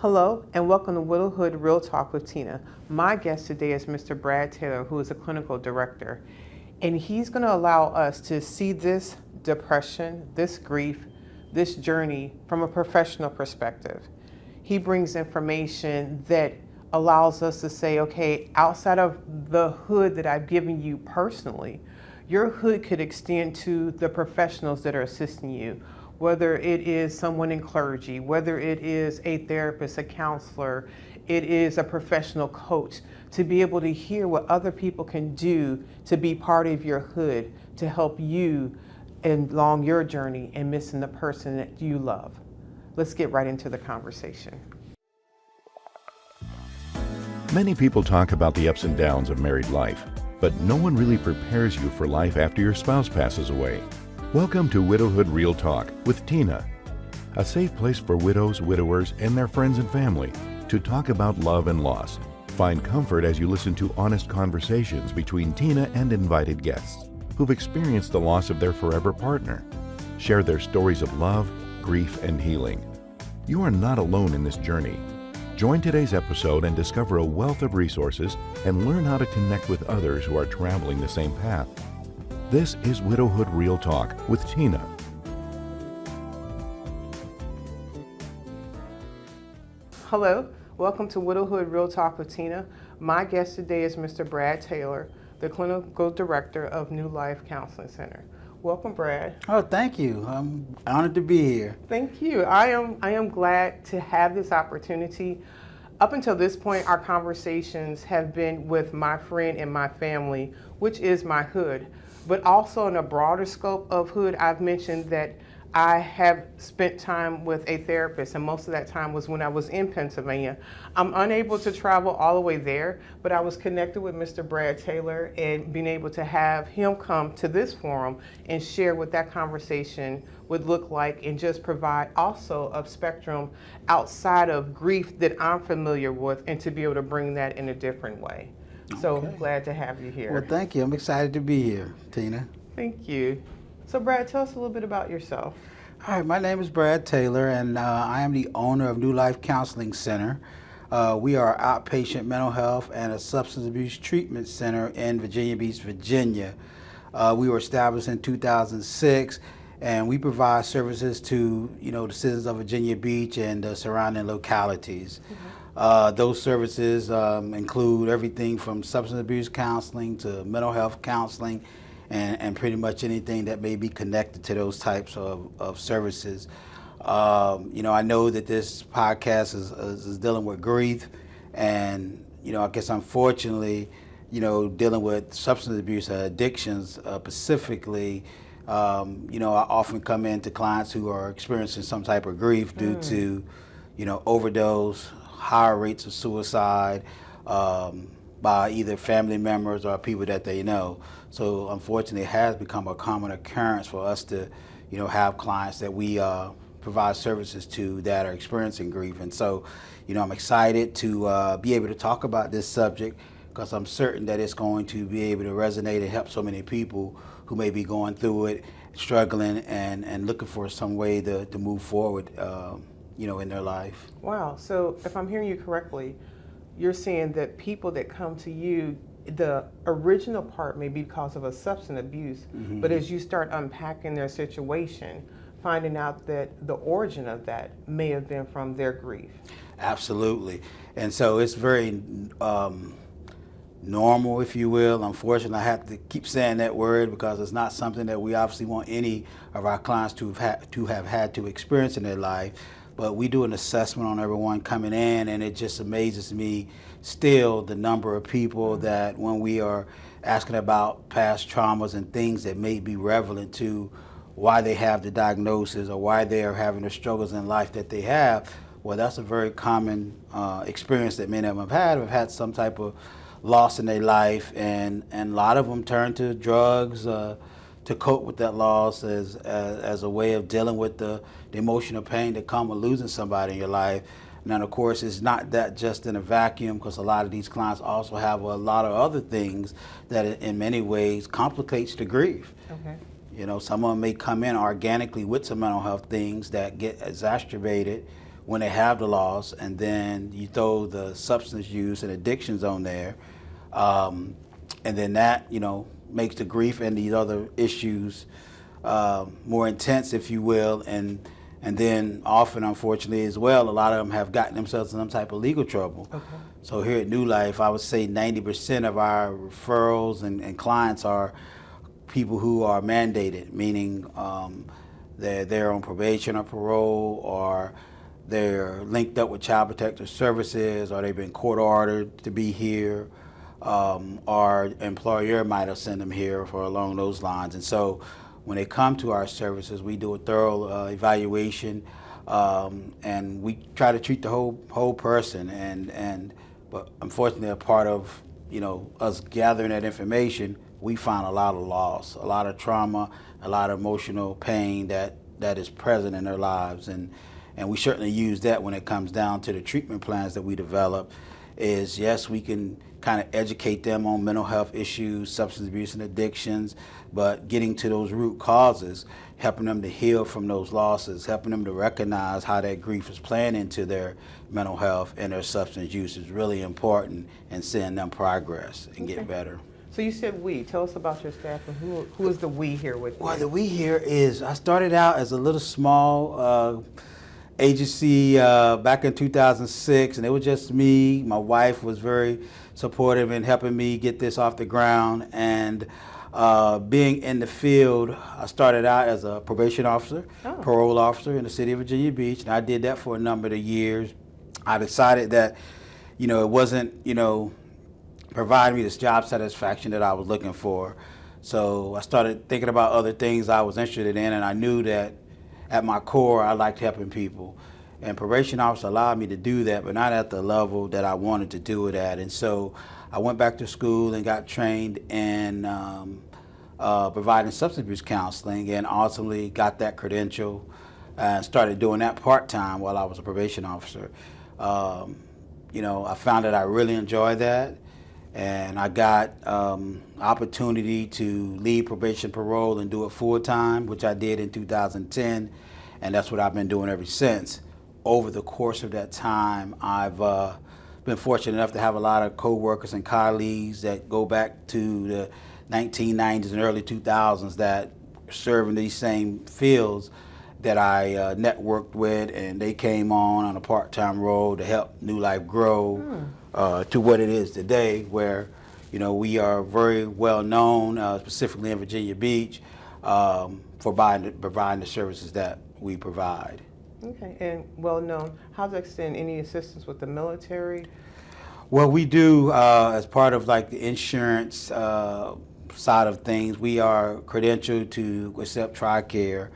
Hello and welcome to Widowhood Real Talk with Tina. My guest today is Mr. Brad Taylor, who is a clinical director, and he's going to allow us to see this depression, this grief, this journey from a professional perspective. He brings information that allows us to say, okay, outside of the hood that I've given you personally, your hood could extend to the professionals that are assisting you, whether it is someone in clergy, whether it is a therapist, a counselor, it is a professional coach, to be able to hear what other people can do to be part of your hood, to help you along your journey and missing the person that you love. Let's get right into the conversation. Many people talk about the ups and downs of married life, but no one really prepares you for life after your spouse passes away. Welcome to Widowhood Real Talk with Tina, a safe place for widows, widowers, and their friends and family to talk about love and loss. Find comfort as you listen to honest conversations between Tina and invited guests who've experienced the loss of their forever partner. Share their stories of love, grief, and healing. You are not alone in this journey. Join today's episode and discover a wealth of resources and learn how to connect with others who are traveling the same path. This is Widowhood Real Talk with Tina. Hello, welcome to Widowhood Real Talk with Tina. My guest today is Mr. Brad Taylor, the clinical director of New Life Counseling Center. Welcome, Brad. Oh, thank you. I'm honored to be here. Thank you. I am glad to have this opportunity. Up until this point, our conversations have been with my friend and my family, which is my hood. But also in a broader scope of hood, I've mentioned that I have spent time with a therapist, and most of that time was when I was in Pennsylvania. I'm unable to travel all the way there, but I was connected with Mr. Brad Taylor and being able to have him come to this forum and share what that conversation would look like and just provide also a spectrum outside of grief that I'm familiar with and to be able to bring that in a different way. So Okay. glad to have you here. Well, thank you. I'm excited to be here, Tina. Thank you. So Brad, tell us a little bit about yourself. All right, my name is Brad Taylor, and I am the owner of New Life Counseling Center. We are an outpatient mental health and a substance abuse treatment center in Virginia Beach, Virginia. We were established in 2006, and we provide services to the citizens of Virginia Beach and the surrounding localities. Those services include everything from substance abuse counseling to mental health counseling and pretty much anything that may be connected to those types of services. I know that this podcast is dealing with grief and, I guess unfortunately, dealing with substance abuse addictions specifically, I often come into clients who are experiencing some type of grief due to, overdose, higher rates of suicide by either family members or people that they know. So unfortunately, it has become a common occurrence for us to, have clients that we provide services to that are experiencing grief. And so, I'm excited to be able to talk about this subject because I'm certain that it's going to be able to resonate and help so many people who may be going through it, struggling and looking for some way to move forward, in their life. Wow. So if I'm hearing you correctly, you're saying that people that come to you, the original part may be because of a substance abuse, but as you start unpacking their situation, finding out that the origin of that may have been from their grief. Absolutely. And so it's very normal, if you will. Unfortunately, I have to keep saying that word because it's not something that we obviously want any of our clients to have had to experience in their life. But we do an assessment on everyone coming in, and it just amazes me still the number of people that when we are asking about past traumas and things that may be relevant to why they have the diagnosis or why they are having the struggles in life that they have, well, that's a very common experience that many of them have had some type of loss in their life, and a lot of them turn to drugs to cope with that loss as a way of dealing with the emotional pain that comes with losing somebody in your life. Now, of course, it's not that just in a vacuum because a lot of these clients also have a lot of other things that in many ways complicates the grief. Okay. Someone may come in organically with some mental health things that get exacerbated when they have the loss, and then you throw the substance use and addictions on there, and then that, makes the grief and these other issues more intense, if you will, and then often, unfortunately, as well, a lot of them have gotten themselves in some type of legal trouble. Okay. So here at New Life, I would say 90% of our referrals and clients are people who are mandated, meaning they're on probation or parole, or they're linked up with Child Protective Services, or they've been court ordered to be here, our employer might have sent them here for along those lines. And so when they come to our services, we do a thorough evaluation, and we try to treat the whole person. But unfortunately, a part of us gathering that information, we find a lot of loss, a lot of trauma, a lot of emotional pain that is present in their lives, and we certainly use that when it comes down to the treatment plans that we develop. Is yes, we can kind of educate them on mental health issues, substance abuse and addictions, but getting to those root causes, helping them to heal from those losses, helping them to recognize how that grief is playing into their mental health and their substance use is really important, and seeing them progress and get better. So you said we. Tell us about your staff and who is the we here with you? Well, the we here is, I started out as a little small agency back in 2006, and it was just me. My wife was very supportive in helping me get this off the ground, and being in the field, I started out as a probation officer, parole officer in the city of Virginia Beach, and I did that for a number of years. I decided that, it wasn't, providing me this job satisfaction that I was looking for. So I started thinking about other things I was interested in, and I knew that at my core, I liked helping people. And probation officer allowed me to do that, but not at the level that I wanted to do it at. And so I went back to school and got trained in providing substance abuse counseling, and ultimately got that credential and started doing that part-time while I was a probation officer. I found that I really enjoyed that, and I got opportunity to leave probation parole and do it full-time, which I did in 2010, and that's what I've been doing ever since. Over the course of that time, I've been fortunate enough to have a lot of co-workers and colleagues that go back to the 1990s and early 2000s that serve in these same fields that I networked with, and they came on a part-time role to help New Life grow to what it is today, where we are very well known, specifically in Virginia Beach, for providing the services that we provide. Okay, and well known. How does that extend any assistance with the military? Well, we do as part of like the insurance side of things. We are credentialed to accept TRICARE.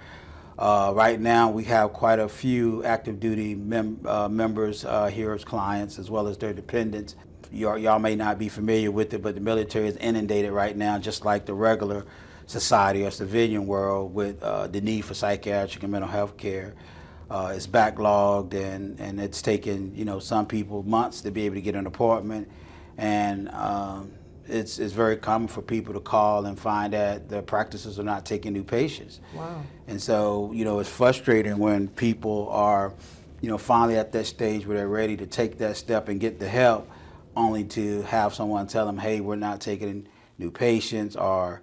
Right now, we have quite a few active duty members here as clients, as well as their dependents. Y'all may not be familiar with it, but the military is inundated right now, just like the regular society or civilian world, with the need for psychiatric and mental health care. It's backlogged, and it's taken some people months to be able to get an appointment, and it's very common for people to call and find that the practices are not taking new patients. Wow. And so it's frustrating when people are finally at that stage where they're ready to take that step and get the help, only to have someone tell them, hey, we're not taking new patients, or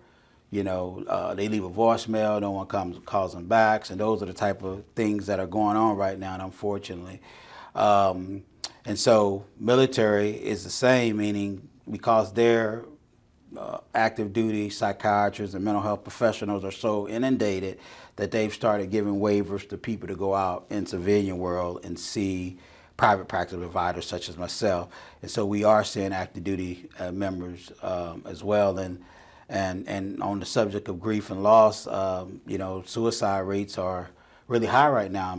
they leave a voicemail, no one calls them back. And those are the type of things that are going on right now, unfortunately. And so military is the same, meaning because their active duty psychiatrists and mental health professionals are so inundated that they've started giving waivers to people to go out in civilian world and see private practice providers such as myself. And so we are seeing active duty members as well. And on the subject of grief and loss, suicide rates are really high right now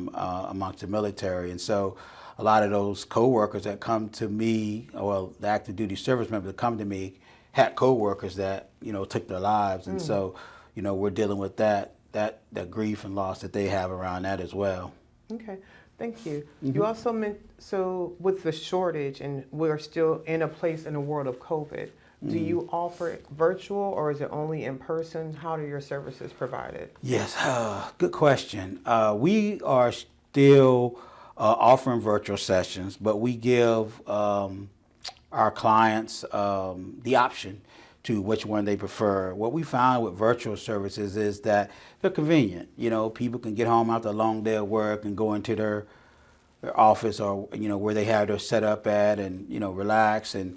amongst the military. And so a lot of those co-workers that come to me, well, the active duty service members that come to me, had co-workers that, took their lives. And so, we're dealing with that grief and loss that they have around that as well. Okay, thank you. You also meant, so with the shortage, and we're still in a place in the world of COVID, do you offer virtual, or is it only in person? How are your services provided? Yes, good question. We are still offering virtual sessions, but we give our clients the option to which one they prefer. What we found with virtual services is that they're convenient. You know, people can get home after a long day of work and go into their office or, you know, where they have their setup at and, you know, relax, and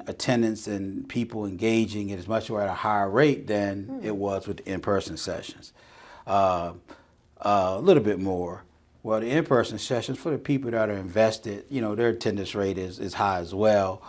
attendance and people engaging is much more at a higher rate than it was with in-person sessions. A little bit more. Well, the in-person sessions, for the people that are invested, you know, their attendance rate is high as well.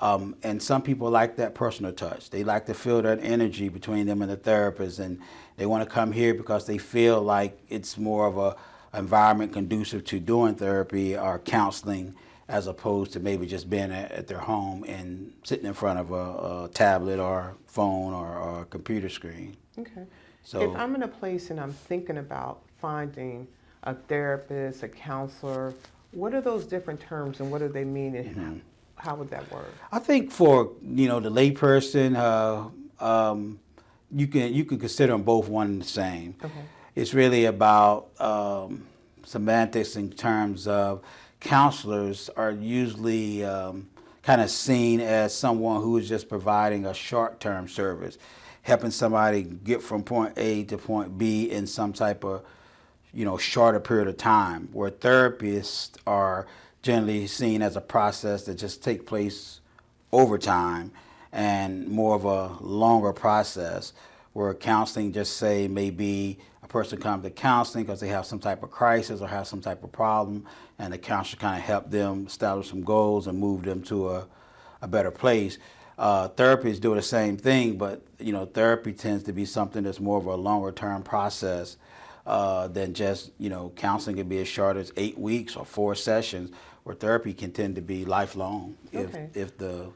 And some people like that personal touch. They like to feel that energy between them and the therapist, and they want to come here because they feel like it's more of a environment conducive to doing therapy or counseling, as opposed to maybe just being at their home and sitting in front of a tablet or phone or a computer screen. Okay. So if I'm in a place and I'm thinking about finding a therapist, a counselor, what are those different terms and what do they mean, and how would that work? I think for, you know, the layperson, you can consider them both one and the same. Okay. It's really about semantics in terms of counselors are usually kind of seen as someone who is just providing a short-term service, helping somebody get from point A to point B in some type of, you know, shorter period of time, where therapists are generally seen as a process that just takes place over time and more of a longer process, where counseling just say maybe a person comes to counseling because they have some type of crisis or have some type of problem, and the counselor kind of help them establish some goals and move them to a better place. Therapy is doing the same thing, but, you know, therapy tends to be something that's more of a longer term process than just, you know, counseling can be as short as 8 weeks or 4 sessions, where therapy can tend to be lifelong if the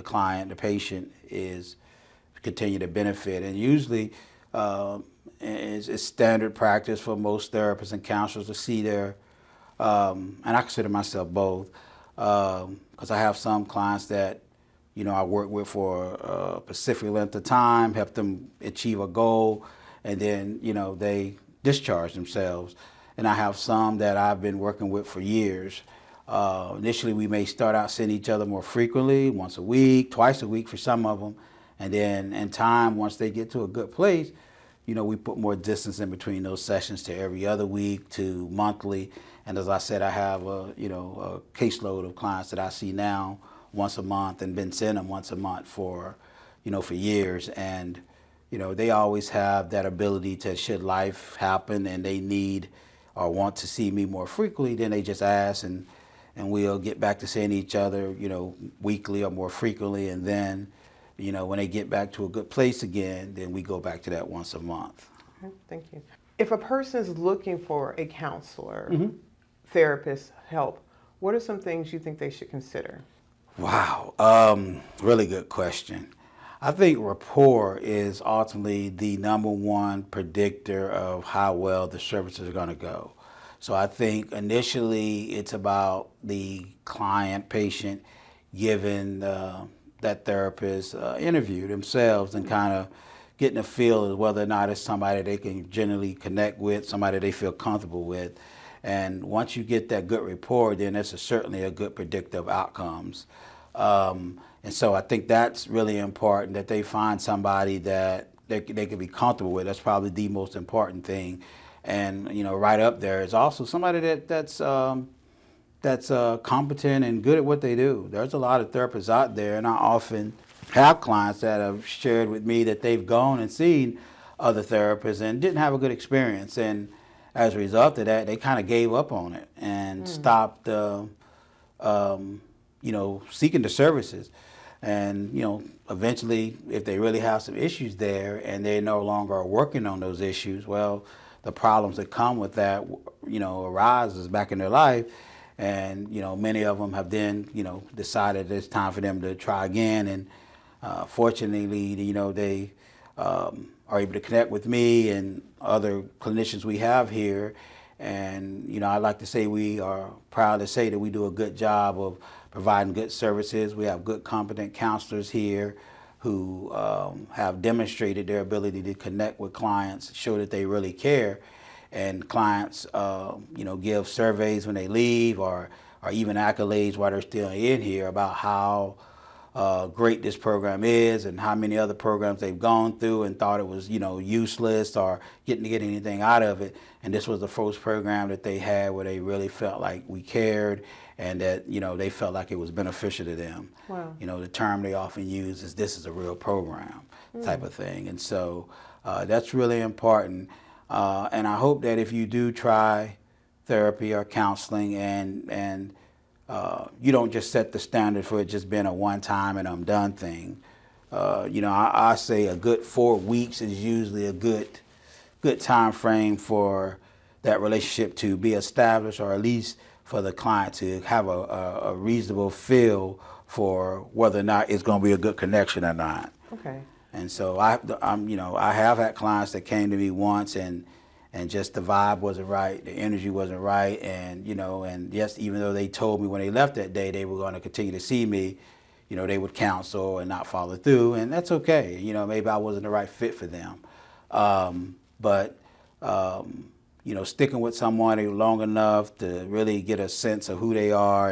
client, the patient, is continue to benefit. And usually it's standard practice for most therapists and counselors to see their, and I consider myself both, because I have some clients that, you know, I work with for a specific length of time, help them achieve a goal, and then, you know, they discharge themselves. And I have some that I've been working with for years. Initially, we may start out seeing each other more frequently, once a week, twice a week for some of them. And then in time, once they get to a good place, you know, we put more distance in between those sessions to every other week to monthly. And as I said, I have a caseload of clients that I see now once a month, and been seeing them once a month for, you know, for years. And, you know, they always have that ability to, should life happen and they need or want to see me more frequently, then they just ask, and we'll get back to seeing each other, you know, weekly or more frequently. And then, you know, when they get back to a good place again, then we go back to that once a month. Okay, thank you. If a person is looking for a counselor, therapist, help, what are some things you think they should consider? Wow, really good question. I think rapport is ultimately the #1 predictor of how well the services are going to go. So I think initially it's about the client, patient, giving that therapist interview themselves and kind of getting a feel of whether or not it's somebody they can generally connect with, somebody they feel comfortable with. And once you get that good rapport, then that's certainly a good predictor of outcomes. And so I think that's really important, that they find somebody that they can be comfortable with. That's probably the most important thing. And, you know, right up there is also somebody that's competent and good at what they do. There's a lot of therapists out there, and I often have clients that have shared with me that they've gone and seen other therapists and didn't have a good experience. And as a result of that, they kind of gave up on it and stopped, you know, seeking the services. And, you know, eventually, if they really have some issues there and they no longer are working on those issues, well, the problems that come with that, you know, arises back in their life. And, you know, many of them have then, you know, decided it's time for them to try again. And fortunately, you know, they are able to connect with me and other clinicians we have here. And, you know, I like to say we are proud to say that we do a good job of providing good services. We have good, competent counselors here who have demonstrated their ability to connect with clients, show that they really care. and clients, give surveys when they leave, or even accolades while they're still in here about how great this program is and how many other programs they've gone through and thought it was, useless or get anything out of it. And this was the first program that they had where they really felt like we cared and that, they felt like it was beneficial to them. Wow. The term they often use is this is a real program type of thing. And so that's really important. And I hope that if you do try therapy or counseling and you don't just set the standard for it just being a one-time and I'm done thing. I say a good 4 weeks is usually a good time frame for that relationship to be established, or at least for the client to have a reasonable feel for whether or not it's going to be a good connection or not. Okay. And so I have had clients that came to me once and just the vibe wasn't right, the energy wasn't right, and and yes, even though they told me when they left that day they were going to continue to see me, they would counsel and not follow through, and that's okay. Maybe I wasn't the right fit for them, but sticking with someone long enough to really get a sense of who they are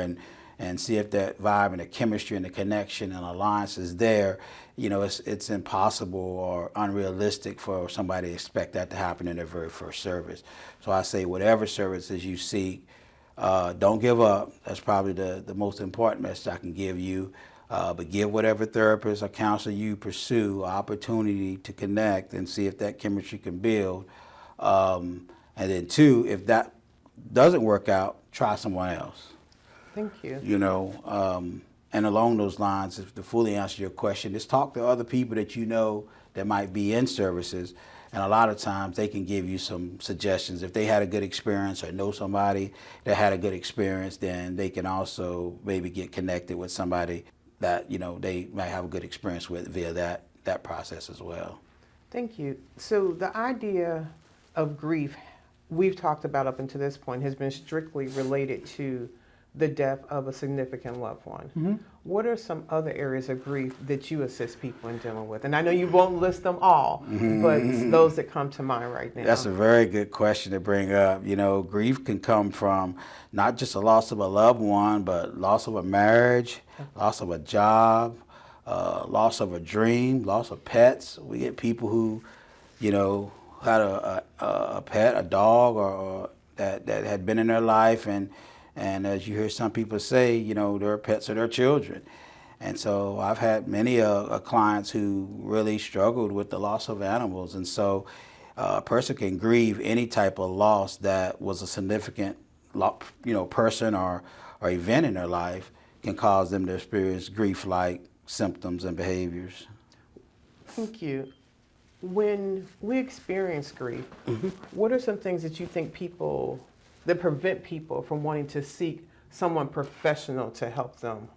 and see if that vibe and the chemistry and the connection and alliance is there. It's impossible or unrealistic for somebody to expect that to happen in their very first service. So I say whatever services you seek, don't give up. That's probably the most important message I can give you. But give whatever therapist or counselor you pursue an opportunity to connect and see if that chemistry can build. And then 2, if that doesn't work out, try someone else. Thank you. And along those lines, to fully answer your question, is talk to other people that that might be in services. And a lot of times they can give you some suggestions. If they had a good experience or know somebody that had a good experience, then they can also maybe get connected with somebody that, they might have a good experience with via that process as well. Thank you. So the idea of grief we've talked about up until this point has been strictly related to the death of a significant loved one. Mm-hmm. What are some other areas of grief that you assist people in dealing with? And I know you won't list them all, but those that come to mind right now. That's a very good question to bring up. Grief can come from not just a loss of a loved one, but loss of a marriage, loss of a job, loss of a dream, loss of pets. We get people who, had a pet, a dog, or that had been in their life, and as you hear some people say, their pets are their children. And so I've had many clients who really struggled with the loss of animals. And so a person can grieve any type of loss that was a significant, person or event in their life can cause them to experience grief-like symptoms and behaviors. Thank you. When we experience grief, what are some things that you think that prevent people from wanting to seek someone professional to help them?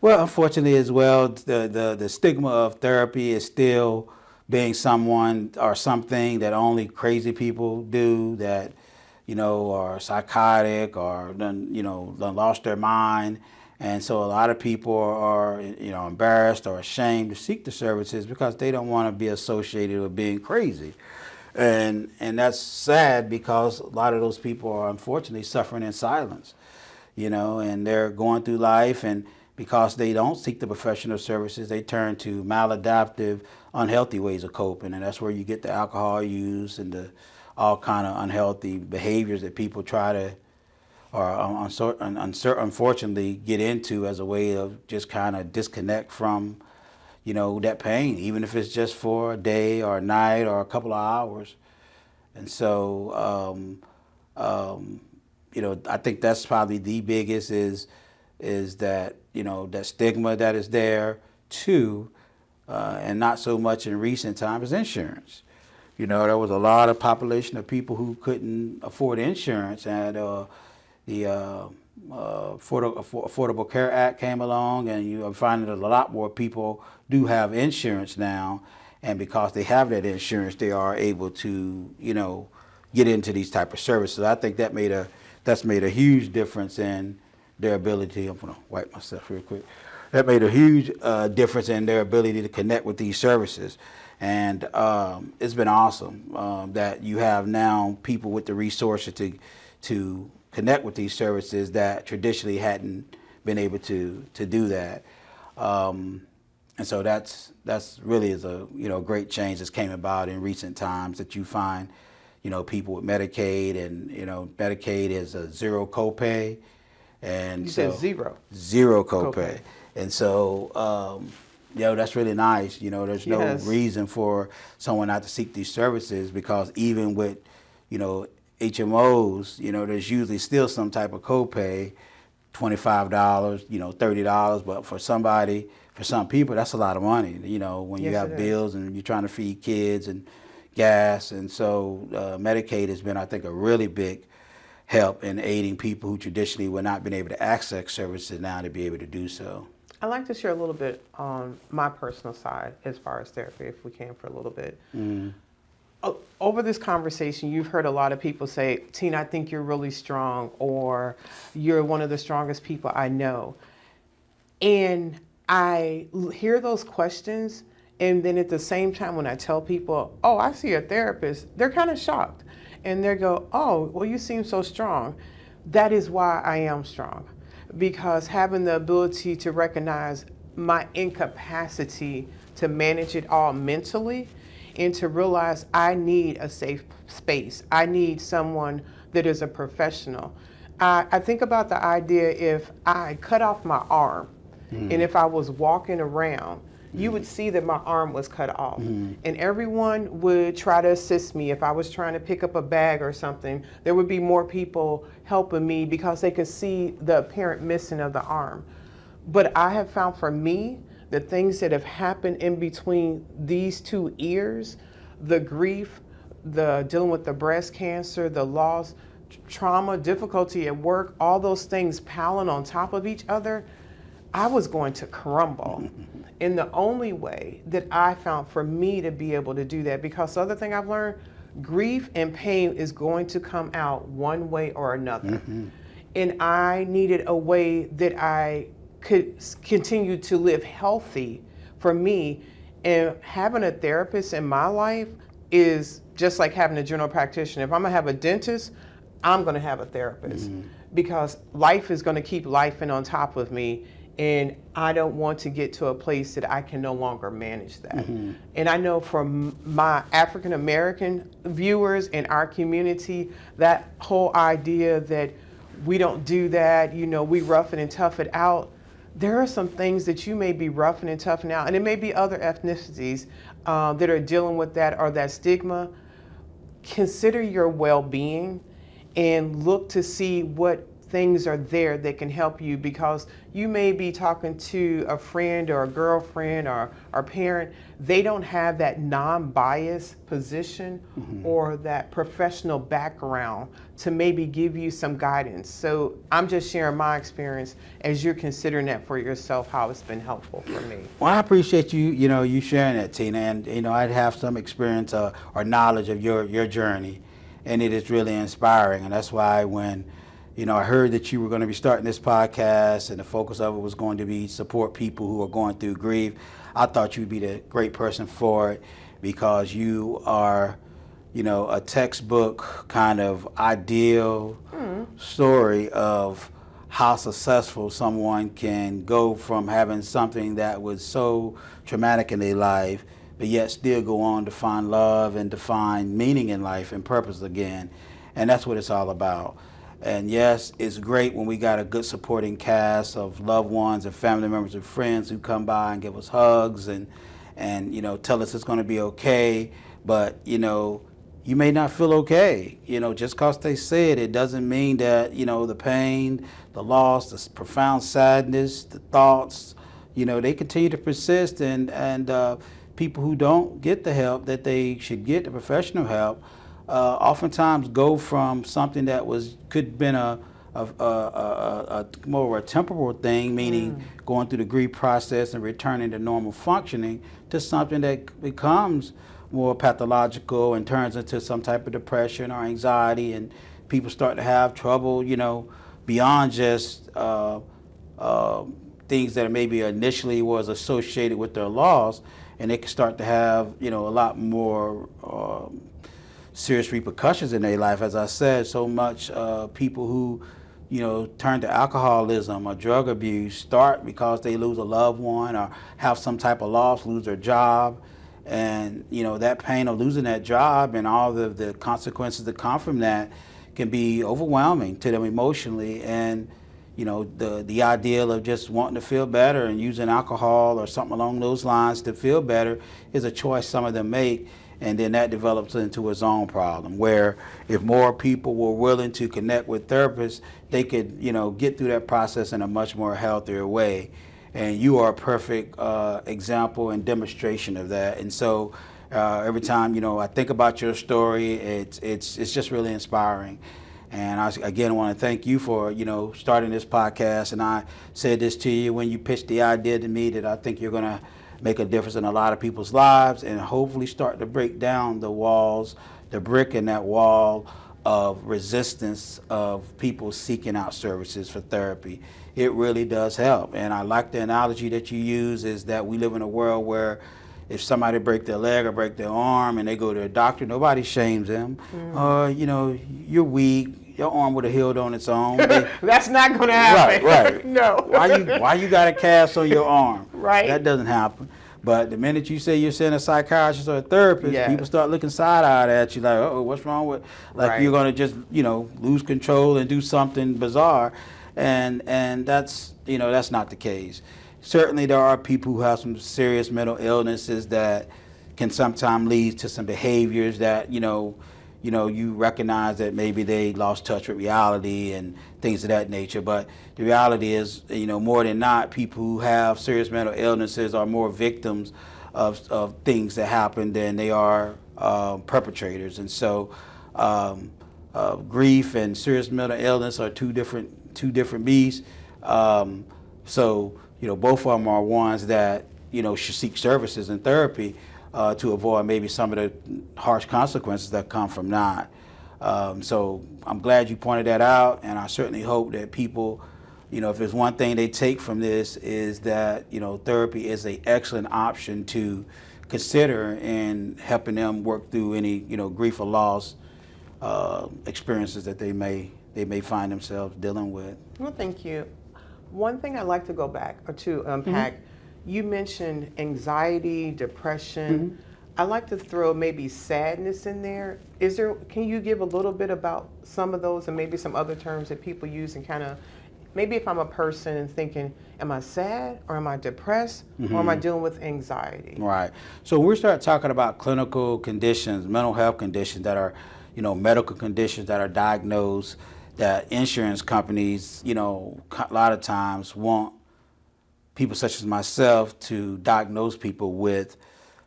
Well, unfortunately as well, the stigma of therapy is still being someone or something that only crazy people do, that, are psychotic or done lost their mind. And so a lot of people are, embarrassed or ashamed to seek the services because they don't want to be associated with being crazy. And that's sad because a lot of those people are unfortunately suffering in silence, and they're going through life, and because they don't seek the professional services, they turn to maladaptive, unhealthy ways of coping, and that's where you get the alcohol use and the all kind of unhealthy behaviors that people try to, or unfortunately get into as a way of just kind of disconnect from that pain, even if it's just for a day or a night or a couple of hours. And so, I think that's probably the biggest is that, that stigma that is there too, and not so much in recent times is insurance. There was a lot of population of people who couldn't afford insurance, and the Affordable Care Act came along, and you find that a lot more people do have insurance now, and because they have that insurance, they are able to, get into these type of services. I think that's made a huge difference in their ability. I'm gonna wipe myself real quick. That made a huge difference in their ability to connect with these services. And it's been awesome that you have now people with the resources to connect with these services that traditionally hadn't been able to do that. And so that's really is a great change that's came about in recent times, that you find people with Medicaid, and Medicaid is a zero copay, and You so said zero. zero copay. Copay. And so that's really nice. There's no Yes. reason for someone not to seek these services, because even with HMOs, there's usually still some type of copay, $25, $30, but for some people, that's a lot of money, when you Yes, have it is. bills and you're trying to feed kids and gas. And so Medicaid has been, I think, a really big help in aiding people who traditionally would not been able to access services now to be able to do so. I'd like to share a little bit on my personal side as far as therapy, if we can, for a little bit. Over this conversation, you've heard a lot of people say, Tina, I think you're really strong, or you're one of the strongest people I know. And I hear those questions, and then at the same time, when I tell people, oh, I see a therapist, they're kind of shocked. And they go, oh, well, you seem so strong. That is why I am strong, because having the ability to recognize my incapacity to manage it all mentally, and to realize I need a safe space. I need someone that is a professional. I think about the idea, if I cut off my arm, and if I was walking around, you would see that my arm was cut off. And everyone would try to assist me. If I was trying to pick up a bag or something, there would be more people helping me because they could see the apparent missing of the arm. But I have found, for me, the things that have happened in between these 2 ears, the grief, the dealing with the breast cancer, the loss, trauma, difficulty at work, all those things piling on top of each other, I was going to crumble. And the only way that I found for me to be able to do that, because the other thing I've learned, grief and pain is going to come out one way or another. And I needed a way that I could continue to live healthy for me. And having a therapist in my life is just like having a general practitioner. If I'm gonna have a dentist, I'm gonna have a therapist, because life is gonna keep lifing on top of me. And I don't want to get to a place that I can no longer manage that. And I know from my African American viewers in our community, that whole idea that we don't do that, we rough it and tough it out. There are some things that you may be roughing and toughing out, and it may be other ethnicities that are dealing with that, or that stigma. Consider your well-being and look to see what things are there that can help you, because you may be talking to a friend or a girlfriend or parent. They don't have that non-biased position or that professional background to maybe give you some guidance. So I'm just sharing my experience as you're considering that for yourself, how it's been helpful for me. Well, I appreciate you sharing that, Tina. And I'd have some experience or knowledge of your journey, and it is really inspiring. And that's why when I heard that you were going to be starting this podcast, and the focus of it was going to be support people who are going through grief, I thought you'd be the great person for it, because you are, a textbook kind of ideal story of how successful someone can go from having something that was so traumatic in their life, but yet still go on to find love and to find meaning in life and purpose again. And that's what it's all about. And yes, it's great when we got a good supporting cast of loved ones and family members and friends who come by and give us hugs and tell us it's going to be okay. But you may not feel okay. Just because they say it, it doesn't mean that the pain, the loss, the profound sadness, the thoughts, they continue to persist. And people who don't get the help that they should get, the professional help, oftentimes go from something that could have been a more of a temporal thing, meaning going through the grief process and returning to normal functioning, to something that becomes more pathological and turns into some type of depression or anxiety, and people start to have trouble, beyond just things that maybe initially was associated with their loss. and it can start to have, a lot more serious repercussions in their life. As I said, so much people who, turn to alcoholism or drug abuse start because they lose a loved one or have some type of loss, lose their job. And, that pain of losing that job and all the consequences that come from that can be overwhelming to them emotionally. And, the ideal of just wanting to feel better and using alcohol or something along those lines to feel better is a choice some of them make. And then that develops into its own problem, where if more people were willing to connect with therapists, they could, get through that process in a much more healthier way. And you are a perfect example and demonstration of that. And so every time, I think about your story, it's just really inspiring. And I, again, want to thank you for, starting this podcast. And I said this to you when you pitched the idea to me, that I think you're going to make a difference in a lot of people's lives and hopefully start to break down the walls, the brick in that wall of resistance of people seeking out services for therapy. It really does help. And I like the analogy that you use, is that we live in a world where if somebody break their leg or break their arm and they go to a doctor, nobody shames them. You're weak, your arm would have healed on its own. That's not going to happen. Right. No. Why you got a cast on your arm? Right. That doesn't happen. But the minute you say you're seeing a psychiatrist or a therapist, people start looking side-eyed at you like, oh, what's wrong with, you're going to just, lose control and do something bizarre. And that's, that's not the case. Certainly there are people who have some serious mental illnesses that can sometimes lead to some behaviors that, you recognize that maybe they lost touch with reality and things of that nature. But the reality is, more than not, people who have serious mental illnesses are more victims of things that happen than they are perpetrators. And so grief and serious mental illness are two different beasts. So both of them are ones that, should seek services and therapy to avoid maybe some of the harsh consequences that come from not. So I'm glad you pointed that out, and I certainly hope that people, if there's one thing they take from this, is that, therapy is an excellent option to consider in helping them work through any, grief or loss experiences that they may find themselves dealing with. Well, thank you. One thing I'd like to go back or to unpack, you mentioned anxiety, depression. I'd like to throw maybe sadness in there. Can you give a little bit about some of those and maybe some other terms that people use, and kind of, maybe if I'm a person and thinking, am I sad or am I depressed or am I dealing with anxiety? Right. So when we start talking about clinical conditions, mental health conditions that are, medical conditions that are diagnosed, that insurance companies, a lot of times want people such as myself to diagnose people with,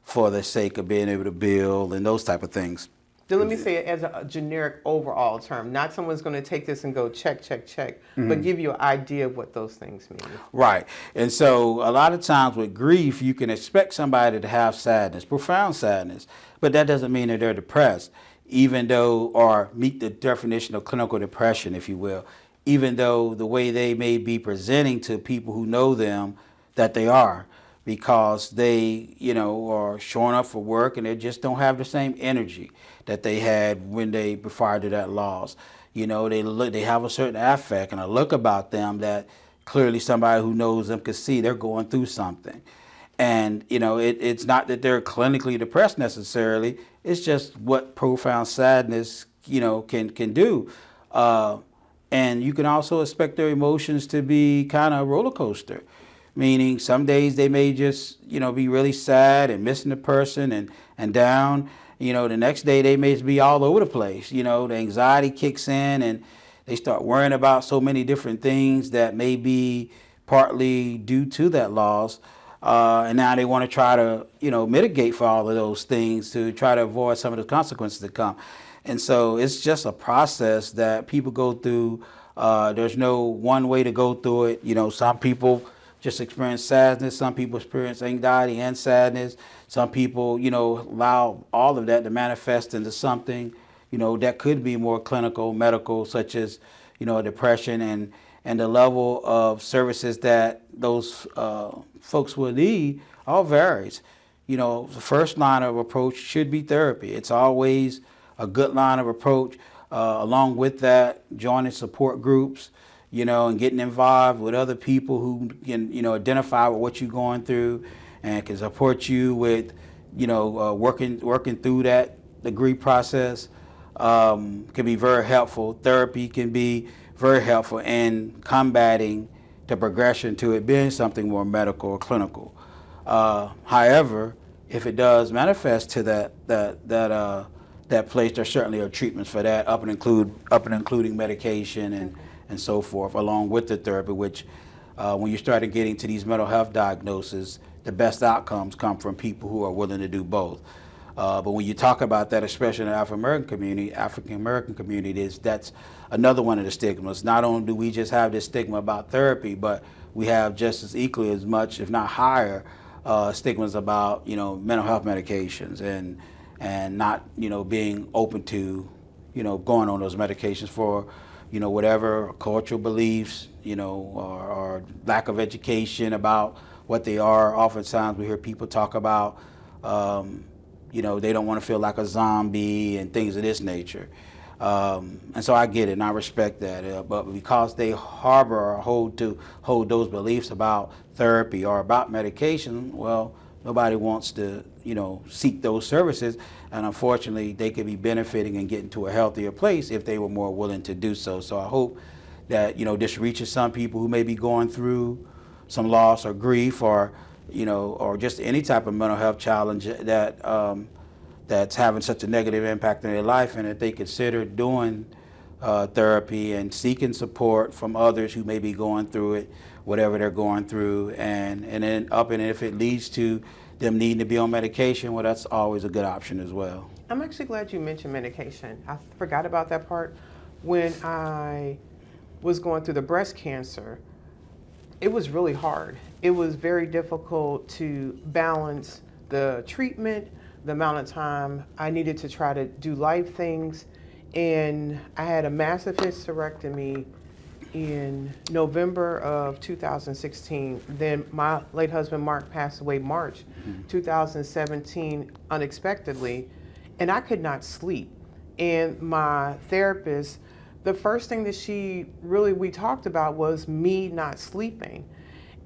for the sake of being able to bill and those type of things. Then let me say it as a generic overall term. Not someone's going to take this and go check, but give you an idea of what those things mean. Right. And so a lot of times with grief, you can expect somebody to have sadness, profound sadness, but that doesn't mean that they're depressed, even though, or meet the definition of clinical depression, if you will, even though the way they may be presenting to people who know them that they are, because they, are showing up for work and they just don't have the same energy that they had when they prior to that loss. They have a certain affect and a look about them that clearly somebody who knows them could see they're going through something. And, it's not that they're clinically depressed necessarily. It's just what profound sadness, can do. And you can also expect their emotions to be kind of a roller coaster, meaning some days they may just, be really sad and missing the person and down. The next day they may be all over the place. The anxiety kicks in and they start worrying about so many different things that may be partly due to that loss. And now they want to try to, mitigate for all of those things to try to avoid some of the consequences that come. And so it's just a process that people go through. There's no one way to go through it. Some people just experience sadness. Some people experience anxiety and sadness. Some people, allow all of that to manifest into something, that could be more clinical, medical, such as, depression, and the level of services that those folks will need all varies. the first line of approach should be therapy. It's always a good line of approach. Along with that, joining support groups, and getting involved with other people who can, identify with what you're going through and can support you with, working through the grief process, can be very helpful. Therapy can be very helpful in combating the progression to it being something more medical or clinical. However, if it does manifest to that place, there certainly are treatments for that, up and including medication and so forth, along with the therapy. Which, when you start getting to these mental health diagnoses, the best outcomes come from people who are willing to do both. But when you talk about that, especially in the African American community, that's another one of the stigmas. Not only do we just have this stigma about therapy, but we have just as equally as much, if not higher, stigmas about mental health medications and not being open to going on those medications for whatever cultural beliefs or lack of education about what they are. Oftentimes we hear people talk about they don't want to feel like a zombie and things of this nature. And so I get it and I respect that. But because they harbor or hold those beliefs about therapy or about medication, well, nobody wants to, seek those services. And unfortunately, they could be benefiting and getting to a healthier place if they were more willing to do so. So I hope that, this reaches some people who may be going through some loss or grief or just any type of mental health challenge that's having such a negative impact on their life, and that they consider doing therapy and seeking support from others who may be going through it, whatever they're going through, and if it leads to them needing to be on medication, well, that's always a good option as well. I'm actually glad you mentioned medication. I forgot about that part. When I was going through the breast cancer, it was really hard. It was very difficult to balance the treatment, the amount of time I needed to try to do life things. And I had a massive hysterectomy in November of 2016. Then my late husband, Mark, passed away March 2017 unexpectedly. And I could not sleep. And my therapist, the first thing that we talked about was me not sleeping.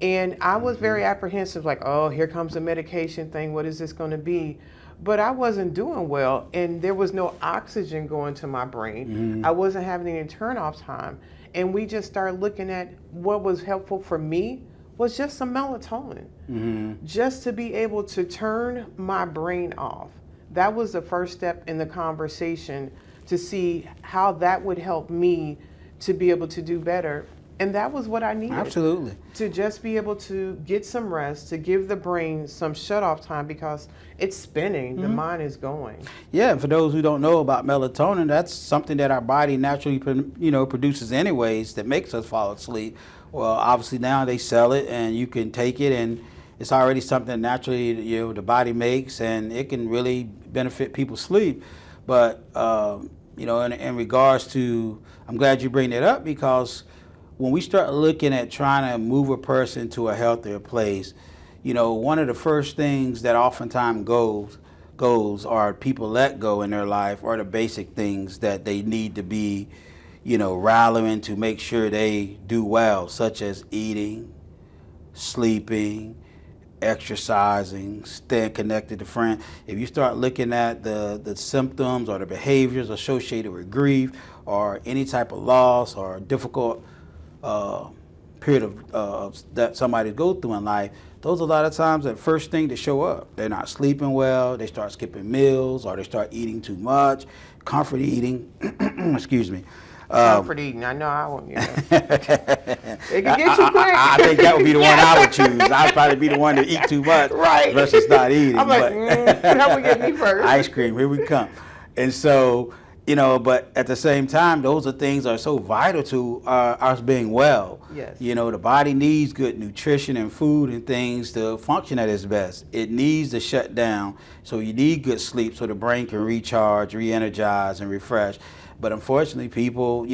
And I was very apprehensive, like, oh, here comes the medication thing. What is this going to be? But I wasn't doing well, and there was no oxygen going to my brain. I wasn't having any turn-off time. And we just started looking at what was helpful for me was just some melatonin, just to be able to turn my brain off. That was the first step in the conversation to see how that would help me to be able to do better. And that was what I needed. Absolutely. To just be able to get some rest, to give the brain some shut-off time because it's spinning, the mind is going. Yeah, and for those who don't know about melatonin, that's something that our body naturally, produces anyways that makes us fall asleep. Well, obviously now they sell it and you can take it, and it's already something naturally the body makes, and it can really benefit people's sleep. But in regards to, I'm glad you bring it up, because when we start looking at trying to move a person to a healthier place, one of the first things that oftentimes goes are people let go in their life, or the basic things that they need to be, rallying to make sure they do well, such as eating, sleeping, exercising, staying connected to friends. If you start looking at the symptoms or the behaviors associated with grief or any type of loss or difficult period of that somebody goes through in life, those are a lot of times the first thing to show up. They're not sleeping well, they start skipping meals, or they start eating too much, comfort eating, excuse me. Comfort eating, I know I won't. It can get you quick. I think that would be the one I would choose. I'd probably be the one to eat too much versus not eating. I'm like, that would get me first. Ice cream, here we come. And so, but at the same time, those are things that are so vital to us being well. Yes. The body needs good nutrition and food and things to function at its best. It needs to shut down. So you need good sleep so the brain can recharge, re-energize, and refresh. But unfortunately, people,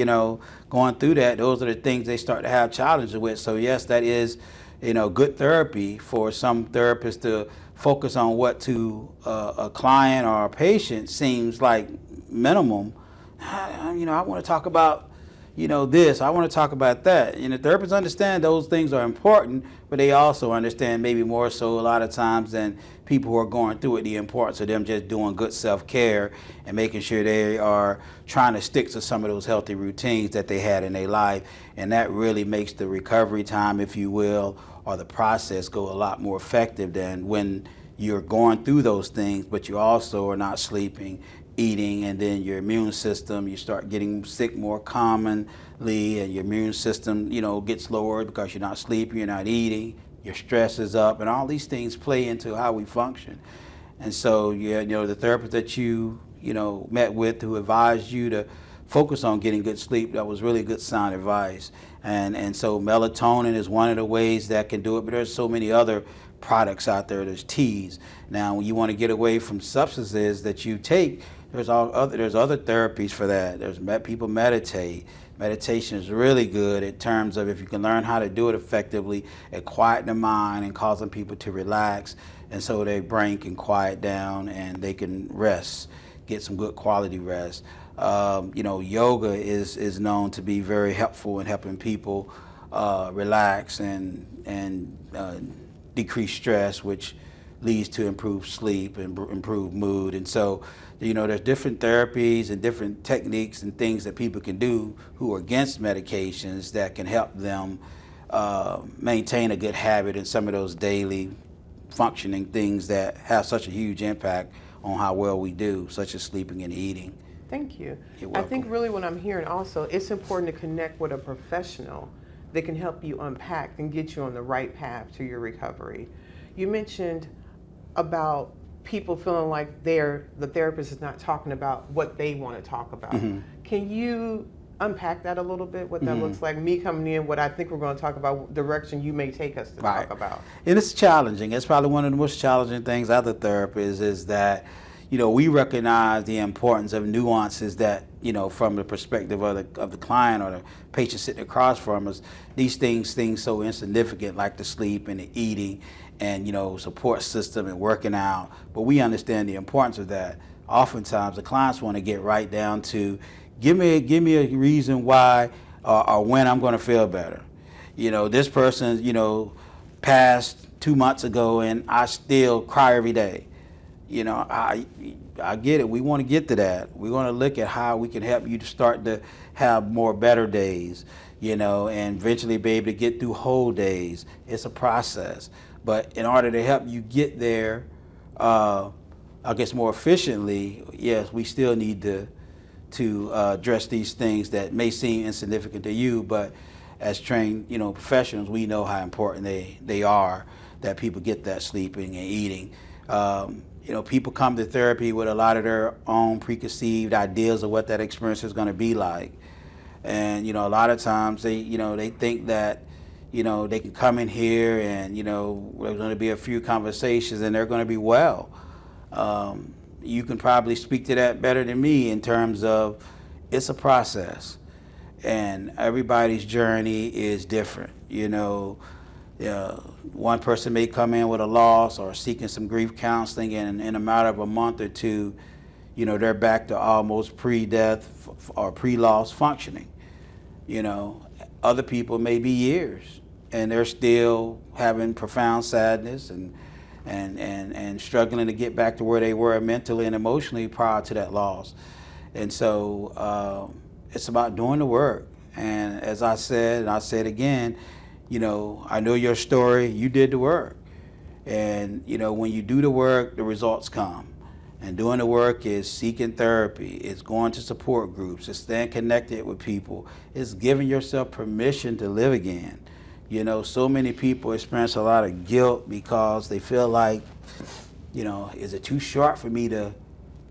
going through that, those are the things they start to have challenges with. So yes, that is, good therapy for some therapists to focus on what to a client or a patient seems like minimum. I want to talk about, this. I want to talk about that. And the therapists understand those things are important, but they also understand maybe more so a lot of times than people who are going through it, the importance of them just doing good self-care and making sure they are trying to stick to some of those healthy routines that they had in their life. And that really makes the recovery time, if you will, or the process go a lot more effective than when you're going through those things, but you also are not sleeping, eating, and then your immune system, you start getting sick more commonly, and your immune system, gets lowered because you're not sleeping, you're not eating, your stress is up, and all these things play into how we function. And so, the therapist that you met with who advised you to focus on getting good sleep, that was really good sound advice. And so melatonin is one of the ways that can do it, but there's so many other products out there. There's teas. Now, when you want to get away from substances that you take, there's other therapies for that. People meditate. Meditation is really good in terms of if you can learn how to do it effectively at quieting the mind and causing people to relax, and so their brain can quiet down and they can rest, get some good quality rest. Yoga is known to be very helpful in helping people relax and decrease stress, which leads to improved sleep and improved mood. And so, there's different therapies and different techniques and things that people can do who are against medications that can help them maintain a good habit in some of those daily functioning things that have such a huge impact on how well we do, such as sleeping and eating. Thank you. You're I welcome. think really what I'm hearing also, it's important to connect with a professional that can help you unpack and get you on the right path to your recovery. You mentioned about people feeling like the therapist is not talking about what they want to talk about. Mm-hmm. Can you unpack that a little bit, what that Mm-hmm. looks like? Me coming in, what I think we're going to talk about, direction you may take us to Right. talk about. And it's challenging. It's probably one of the most challenging things as a therapist is that, we recognize the importance of nuances that, from the perspective of the client or the patient sitting across from us, these things so insignificant like the sleep and the eating and, support system and working out. But we understand the importance of that. Oftentimes the clients want to get right down to, give me a reason why or when I'm going to feel better. This person, passed 2 months ago and I still cry every day. I get it. We want to get to that. We want to look at how we can help you to start to have more better days, and eventually be able to get through whole days. It's a process. But in order to help you get there, I guess more efficiently, yes, we still need to address these things that may seem insignificant to you, but as trained, professionals, we know how important they are, that people get that sleeping and eating. People come to therapy with a lot of their own preconceived ideas of what that experience is going to be like. And, a lot of times they think that, they can come in here and, there's going to be a few conversations and they're going to be well. You can probably speak to that better than me in terms of it's a process and everybody's journey is different. One person may come in with a loss or seeking some grief counseling, and in a matter of a month or two, they're back to almost pre-death or pre-loss functioning. Other people may be years, and they're still having profound sadness and struggling to get back to where they were mentally and emotionally prior to that loss. And so it's about doing the work. And as I said, and I said again, I know your story, you did the work. And, when you do the work, the results come. And doing the work is seeking therapy, it's going to support groups, it's staying connected with people, it's giving yourself permission to live again. So many people experience a lot of guilt because they feel like, is it too short for me to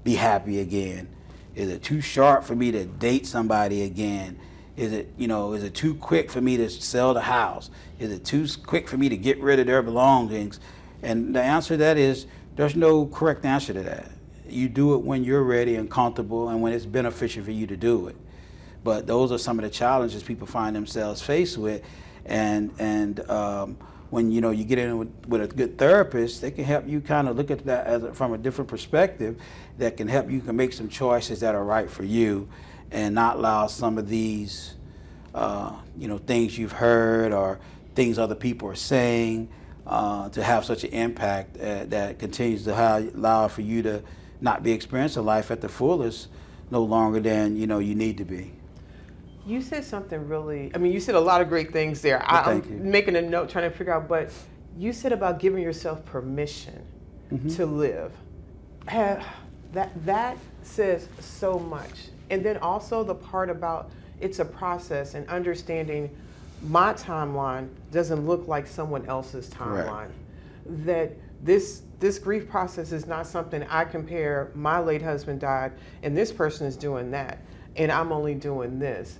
be happy again? Is it too short for me to date somebody again? Is it too quick for me to sell the house? Is it too quick for me to get rid of their belongings? And the answer to that is, there's no correct answer to that. You do it when you're ready and comfortable and when it's beneficial for you to do it. But those are some of the challenges people find themselves faced with. And when you get in with a good therapist, they can help you kind of look at that from a different perspective that can help you can make some choices that are right for you and not allow some of these things you've heard or things other people are saying to have such an impact that continues to allow for you to not be experiencing life at the fullest no longer than you need to be. You said something really, you said a lot of great things there. Well, thank you. I'm making a note trying to figure out, but you said about giving yourself permission to live. That says so much. And then also the part about it's a process and understanding my timeline doesn't look like someone else's timeline. Correct. That this grief process is not something I compare, my late husband died and this person is doing that and I'm only doing this.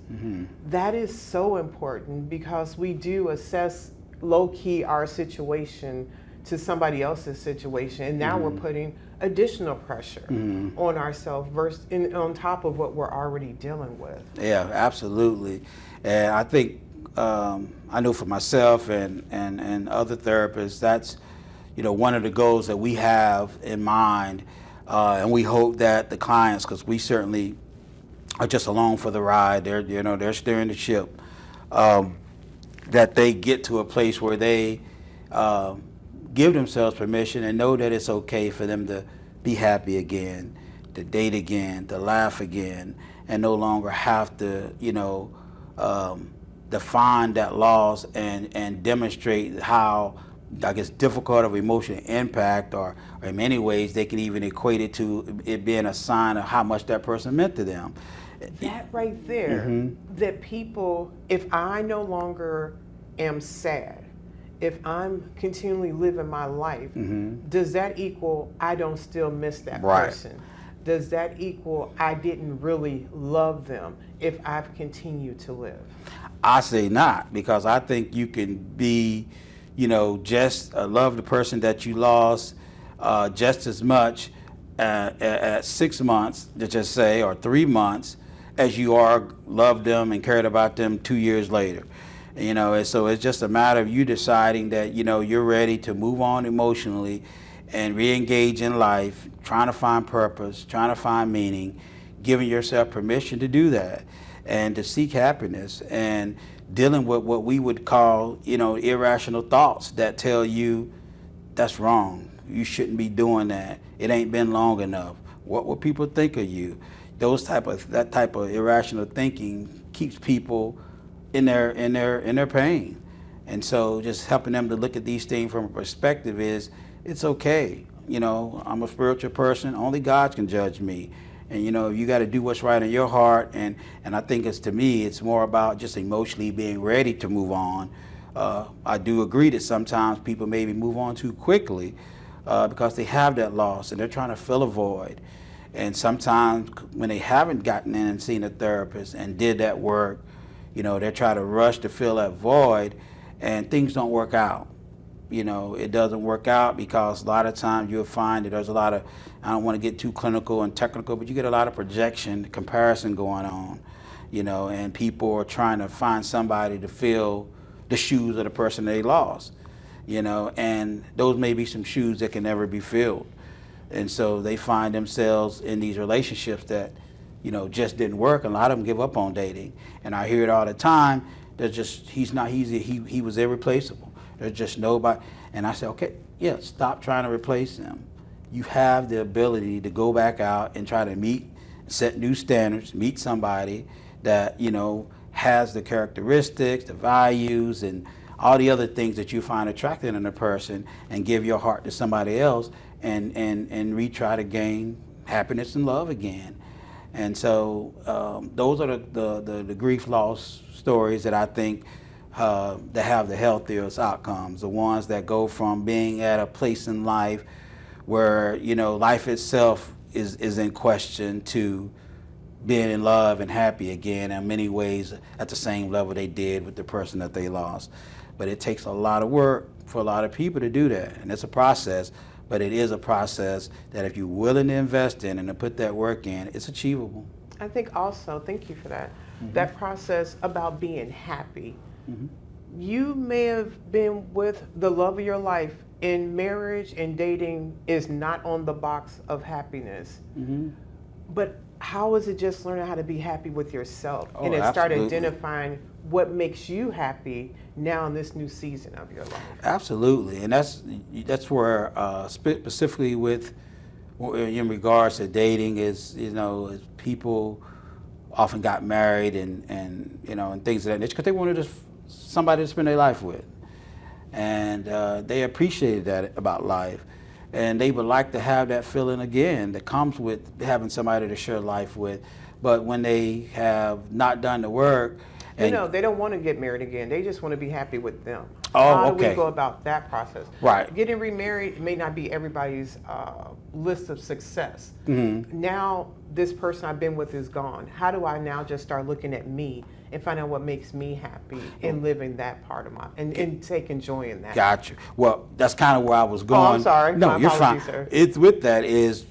That is so important because we do assess low-key our situation to somebody else's situation, and now we're putting additional pressure on ourselves on top of what we're already dealing with. Yeah, absolutely. And I think I know for myself and other therapists, that's one of the goals that we have in mind, and we hope that the clients, because we certainly are just along for the ride. They're steering the ship. That they get to a place where they give themselves permission and know that it's okay for them to be happy again, to date again, to laugh again, and no longer have to, define that loss and demonstrate how, I guess, difficult of emotional impact, or in many ways they can even equate it to it being a sign of how much that person meant to them. That right there, that people, if I no longer am sad, if I'm continually living my life, does that equal I don't still miss that person? Does that equal I didn't really love them if I've continued to live? I say not, because I think you can be, just love the person that you lost just as much at 6 months, to just say, or 3 months, as you are loved them and cared about them 2 years later. And so it's just a matter of you deciding that, you're ready to move on emotionally and re-engage in life, trying to find purpose, trying to find meaning, giving yourself permission to do that and to seek happiness, and dealing with what we would call, irrational thoughts that tell you that's wrong. You shouldn't be doing that. It ain't been long enough. What will people think of you? That type of irrational thinking keeps people in their pain. And so just helping them to look at these things from a perspective is, it's okay. I'm a spiritual person. Only God can judge me. And you got to do what's right in your heart. And I think to me, it's more about just emotionally being ready to move on. I do agree that sometimes people maybe move on too quickly because they have that loss and they're trying to fill a void. And sometimes when they haven't gotten in and seen a therapist and did that work, they try to rush to fill that void, and things don't work out. It doesn't work out because a lot of times you'll find that there's a lot of, I don't want to get too clinical and technical, but you get a lot of projection, comparison going on, and people are trying to find somebody to fill the shoes of the person they lost, and those may be some shoes that can never be filled. And so they find themselves in these relationships that, just didn't work. A lot of them give up on dating. And I hear it all the time. He was irreplaceable. There's just nobody. And I say, okay, yeah, stop trying to replace him. You have the ability to go back out and try to set new standards, meet somebody that, has the characteristics, the values, and all the other things that you find attractive in a person, and give your heart to somebody else and retry to gain happiness and love again. And so those are the grief loss stories that I think that have the healthiest outcomes, the ones that go from being at a place in life where life itself is in question to being in love and happy again, in many ways at the same level they did with the person that they lost. But it takes a lot of work for a lot of people to do that, and it's a process. But it is a process that if you're willing to invest in and to put that work in, it's achievable. I think also, thank you for that, that process about being happy. You may have been with the love of your life, and marriage and dating is not on the box of happiness. But how is it just learning how to be happy with yourself Oh, and then start absolutely. identifying what makes you happy now in this new season of your life? Absolutely, and that's where specifically with in regards to dating is, is people often got married and and things of that nature because they wanted somebody to spend their life with, and they appreciated that about life, and they would like to have that feeling again that comes with having somebody to share life with, but when they have not done the work, You and know, they don't want to get married again. They just want to be happy with them. oh, How do we okay, go about that process? right. Getting remarried may not be everybody's list of success. Now, this person I've been with is gone. How do I now just start looking at me and find out what makes me happy and living that part of my, and taking joy in that? Gotcha. Well, that's kind of where I was going. Oh, I'm sorry. No, My you're fine. apologies, sir. It's with that is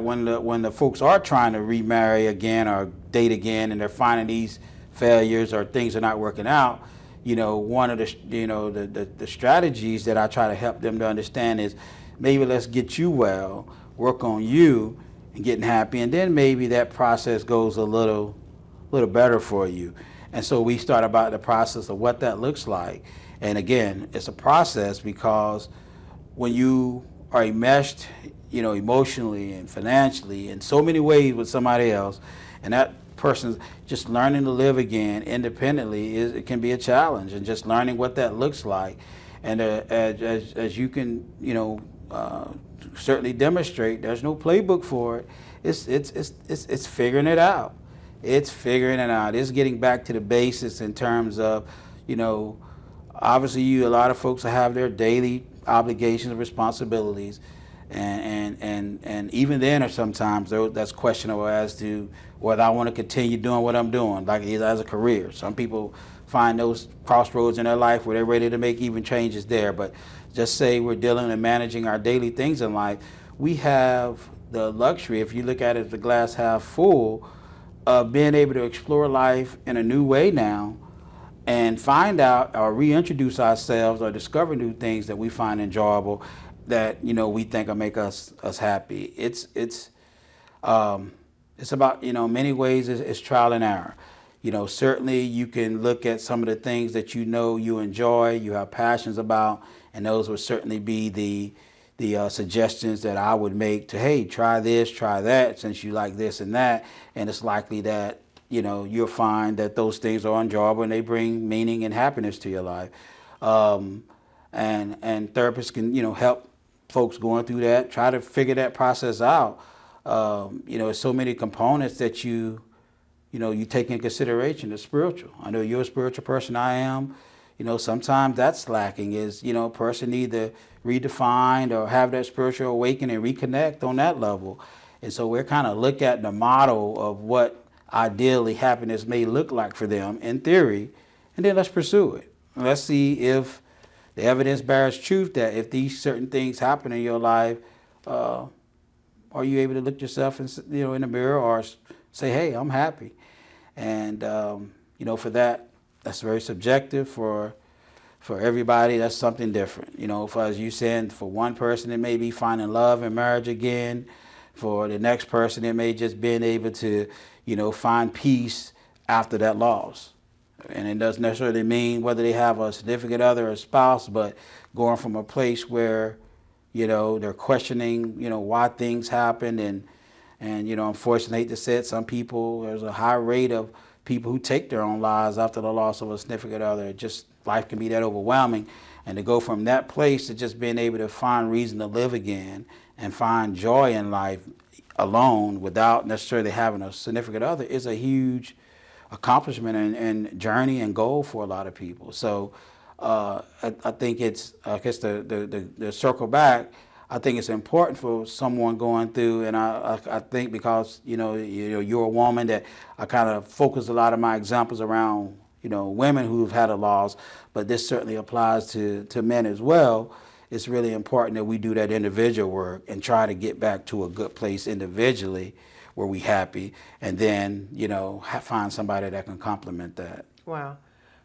when the folks are trying to remarry again or date again and they're finding these failures or things are not working out, one of the the strategies that I try to help them to understand is maybe let's get you well, work on you and getting happy, and then maybe that process goes a little better for you. And so we start about the process of what that looks like. And again, it's a process because when you are enmeshed, emotionally and financially in so many ways with somebody else, and that person's just learning to live again independently, it can be a challenge, and just learning what that looks like. And as you can, certainly demonstrate, there's no playbook for it. It's figuring it out. It's figuring it out. It's getting back to the basics in terms of, obviously a lot of folks have their daily obligations and responsibilities, and even then, or sometimes that's questionable as to whether I want to continue doing what I'm doing, like as a career. Some people find those crossroads in their life where they're ready to make even changes there. But just say we're dealing and managing our daily things in life, we have the luxury, if you look at it as the glass half full, of being able to explore life in a new way now and find out or reintroduce ourselves or discover new things that we find enjoyable that we think will make us happy. It's about many ways it's trial and error. Certainly you can look at some of the things that you enjoy, you have passions about, and those would certainly be the suggestions that I would make to, hey, try this, try that, since you like this and that, and it's likely that you'll find that those things are enjoyable and they bring meaning and happiness to your life. And therapists can help folks going through that, try to figure that process out. There's so many components that you take in consideration. The spiritual. I know you're a spiritual person. I am. Sometimes that's lacking. Is a person need to redefine or have that spiritual awakening and reconnect on that level. And so we're kind of look at the model of what ideally happiness may look like for them in theory, and then let's pursue it. Let's see if the evidence bears truth that if these certain things happen in your life, are you able to look yourself in the mirror or say, hey, I'm happy? And for that's very subjective. For everybody, that's something different. As you said, for one person it may be finding love and marriage again. For the next person it may just being able to find peace after that loss. And it doesn't necessarily mean whether they have a significant other or spouse, but going from a place where they're questioning why things happen, and unfortunately, I hate to say it, some people, there's a high rate of people who take their own lives after the loss of a significant other. Just life can be that overwhelming, and to go from that place to just being able to find reason to live again and find joy in life alone without necessarily having a significant other is a huge accomplishment and journey and goal for a lot of people. So I think it's, I guess the circle back, I think it's important for someone going through, and I think because you're a woman, that I kind of focus a lot of my examples around women who've had a loss, but this certainly applies to men as well. It's really important that we do that individual work and try to get back to a good place individually where we happy, and then find somebody that can complement that. Wow.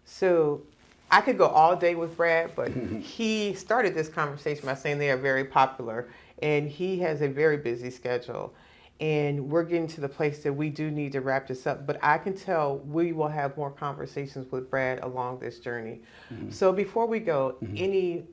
So I could go all day with Brad, but he started this conversation by saying they are very popular, and he has a very busy schedule. And we're getting to the place that we do need to wrap this up, but I can tell we will have more conversations with Brad along this journey. So before we go, any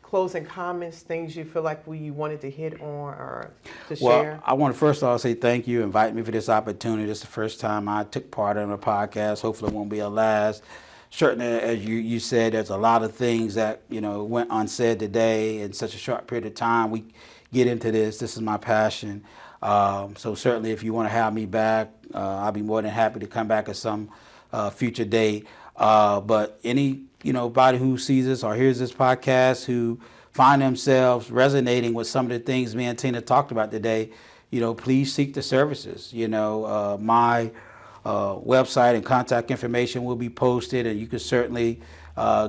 closing comments, things you feel like you wanted to hit on or to share? Well, I want to first of all say thank you, invite me for this opportunity. This is the first time I took part in a podcast. Hopefully it won't be a last. Certainly, as you said, there's a lot of things that, went unsaid today in such a short period of time. We get into this. This is my passion. So certainly if you want to have me back, I'll be more than happy to come back at some future date. But anybody who sees this or hears this podcast who find themselves resonating with some of the things me and Tina talked about today, please seek the services. My website and contact information will be posted, and you can certainly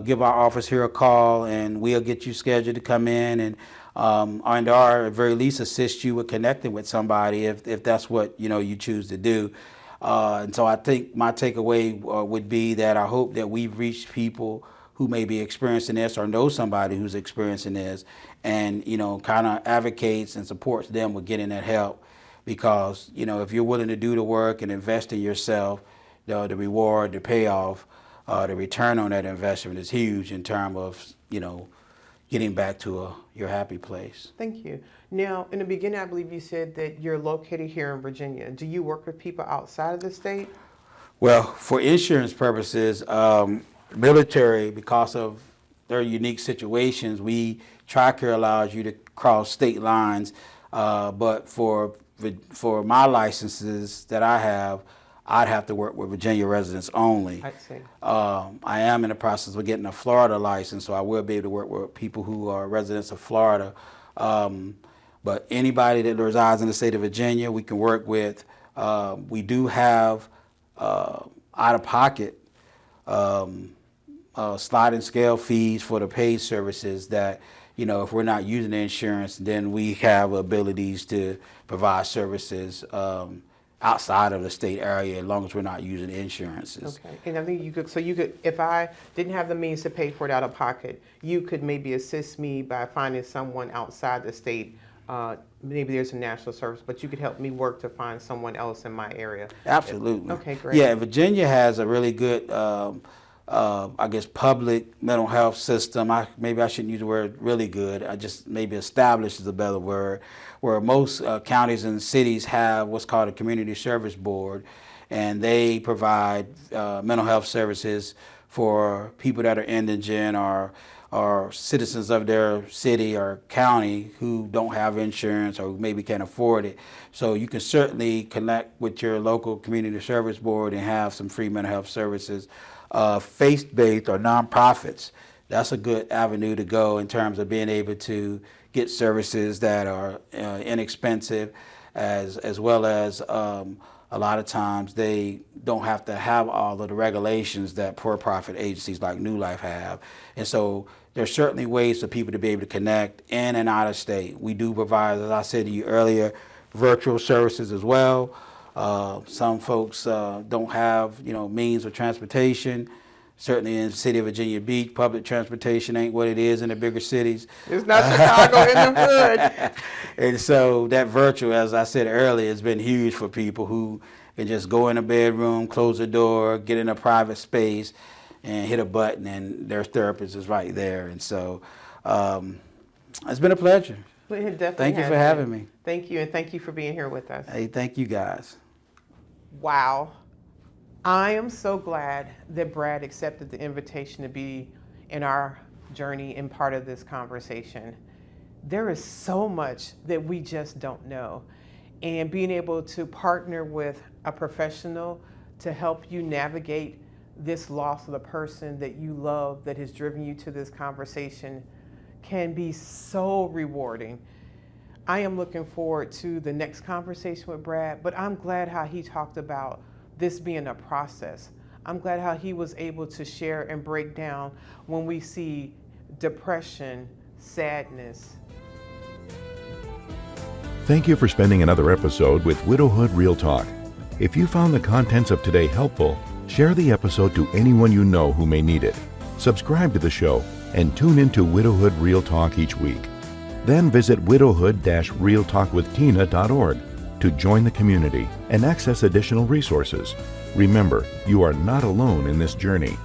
give our office here a call, and we'll get you scheduled to come in and at the very least assist you with connecting with somebody if that's what you choose to do. And so I think my takeaway would be that I hope that we've reached people who may be experiencing this or know somebody who's experiencing this, and kind of advocates and supports them with getting that help. Because if you're willing to do the work and invest in yourself, the reward, the payoff, the return on that investment is huge in terms of getting back to your happy place. Thank you. Now, in the beginning, I believe you said that you're located here in Virginia. Do you work with people outside of the state? Well, for insurance purposes, military, because of their unique situations, TRICARE allows you to cross state lines. But for my licenses that I have, I'd have to work with Virginia residents only. I see. I am in the process of getting a Florida license, so I will be able to work with people who are residents of Florida. But anybody that resides in the state of Virginia, we can work with. We do have out-of-pocket sliding scale fees for the paid services that, if we're not using the insurance, then we have abilities to provide services outside of the state area as long as we're not using insurances. Okay, and I think you could, if I didn't have the means to pay for it out of pocket, you could maybe assist me by finding someone outside the state. Maybe there's a national service, but you could help me work to find someone else in my area. Absolutely. Okay, great. Yeah, Virginia has a really good, public mental health system. Maybe I shouldn't use the word really good. Maybe established is a better word, where most counties and cities have what's called a community service board, and they provide mental health services for people that are indigent or citizens of their city or county who don't have insurance or maybe can't afford it. So you can certainly connect with your local community service board and have some free mental health services. Faith-based or nonprofits, that's a good avenue to go in terms of being able to get services that are inexpensive, as well as a lot of times they don't have to have all of the regulations that for-profit agencies like New Life have. And so there's certainly ways for people to be able to connect in and out of state. We do provide, as I said to you earlier, virtual services as well. Some folks don't have, means of transportation. Certainly in the city of Virginia Beach, public transportation ain't what it is in the bigger cities. It's not Chicago in the hood. And so that virtual, as I said earlier, has been huge for people who can just go in a bedroom, close the door, get in a private space, and hit a button, and their therapist is right there. And so it's been a pleasure. Well, it definitely Thank you has for been. having me. Thank you, and thank you for being here with us. Hey, thank you guys. Wow. I am so glad that Brad accepted the invitation to be in our journey and part of this conversation. There is so much that we just don't know. And being able to partner with a professional to help you navigate this loss of the person that you love that has driven you to this conversation can be so rewarding. I am looking forward to the next conversation with Brad, but I'm glad how he talked about this being a process. I'm glad how he was able to share and break down when we see depression, sadness. Thank you for spending another episode with Widowhood Real Talk. If you found the contents of today helpful, share the episode to anyone you know who may need it. Subscribe to the show and tune into Widowhood Real Talk each week. Then visit widowhood-realtalkwithtina.org to join the community and access additional resources. Remember, you are not alone in this journey.